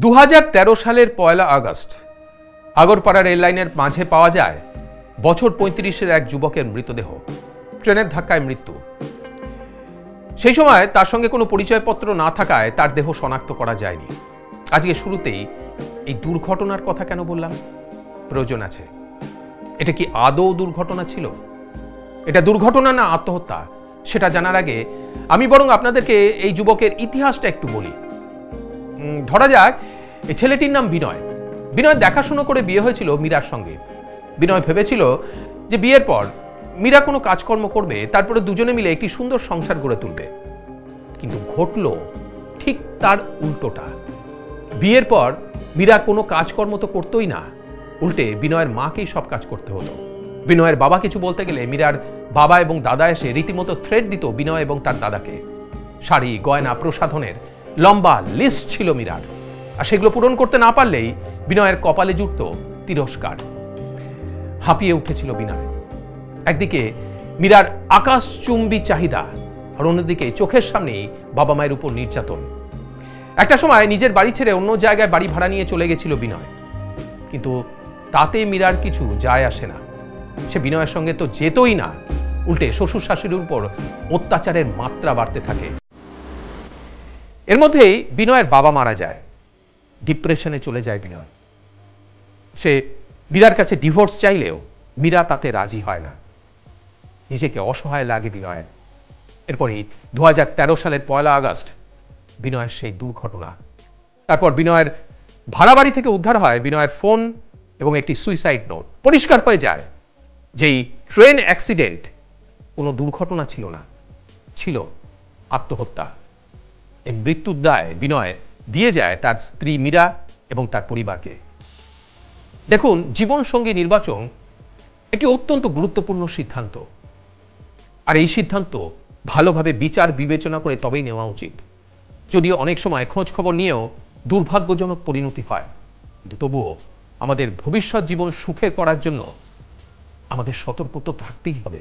2013 সালের 1 August Agarpara rail লাইনের মাঝে পাওয়া যায় বছর 35-এর এক যুবকের মৃতদেহ। ট্রেনের ধাক্কায় মৃত্যু। সেই সময় তার সঙ্গে কোনো পরিচয়পত্র না থাকায় তার দেহ শনাক্ত করা যায়নি। আজকে শুরুতেই এই দুর্ঘটনার কথা কেন বললাম? প্রয়োজন আছে। এটা কি আদৌ দুর্ঘটনা ছিল? এটা দুর্ঘটনা না আত্মহত্যা সেটা জানার আগে আমি বরং আপনাদেরকে এই যুবকের ইতিহাসটা একটু বলি। ধরা যাক এই ছেলেটির নাম বিনয়। বিনয় দেখাশুনো করে বিয়ে হয়েছিল মীরার সঙ্গে। বিনয় ভেবেছিল যে বিয়ের পর মীরা কোনো কাজকর্ম করবে, তারপরে দুজনে মিলে একটি সুন্দর সংসার গড়ে তুলবে। কিন্তু ঘটল ঠিক তার উল্টোটা। বিয়ের পর মীরা কোনো কাজকর্ম তো করতোই না, উল্টে বিনয়ের মাকেই সব কাজ করতে হতো। বিনয়ের বাবা কিছু বলতে গেলে মীরার বাবা এবং দাদা এসে রীতিমতো থ্রেট দিত বিনয় এবং তার দাদাকে। শাড়ি, গয়না, প্রসাধনের লম্বা লিস্ট ছিল মীরার, আর সেগুলো পূরণ করতে না পারলেই বিনয়ের কপালে জুটত তিরস্কার। হাঁপিয়ে উঠেছিল বিনয়। একদিকে মীরার আকাশচুম্বী চাহিদা, আর অন্যদিকে চোখের সামনেই বাবা মায়ের উপর নির্যাতন। একটা সময় নিজের বাড়ি ছেড়ে অন্য জায়গায় বাড়ি ভাড়া নিয়ে চলে গেছিল বিনয়, কিন্তু তাতে মীরার কিছু যায় আসে না। সে বিনয়ের সঙ্গে তো যেতই না, উল্টে শ্বশুর শাশুড়ির উপর অত্যাচারের মাত্রা বাড়তে থাকে। এর মধ্যেই বিনয়ের বাবা মারা যায়। ডিপ্রেশনে চলে যায় বিনয়। সে মীরার কাছে ডিভোর্স চাইলেও মীরা তাতে রাজি হয় না। নিজেকে অসহায় লাগে বিনয়ের। এরপরই 2013 সালের 1 আগস্ট বিনয়ের সেই দুর্ঘটনা। তারপর বিনয়ের ভাড়া বাড়ি থেকে উদ্ধার হয় বিনয়ের ফোন এবং একটি সুইসাইড নোট। পরিষ্কার হয়ে যায় যেই ট্রেন অ্যাক্সিডেন্ট কোনো দুর্ঘটনা ছিল না, ছিল আত্মহত্যা। এই মৃত্যুর দায় বিনয় দিয়ে যায় তার স্ত্রী মীরা এবং তার পরিবারকে। দেখুন, জীবনসঙ্গী নির্বাচন একটি অত্যন্ত গুরুত্বপূর্ণ সিদ্ধান্ত, আর এই সিদ্ধান্ত ভালোভাবে বিচার বিবেচনা করে তবেই নেওয়া উচিত। যদিও অনেক সময় খোঁজ খবর নিয়েও দুর্ভাগ্যজনক পরিণতি হয়, কিন্তু তবুও আমাদের ভবিষ্যৎ জীবন সুখের করার জন্য আমাদের সতর্ক তো থাকতেই হবে।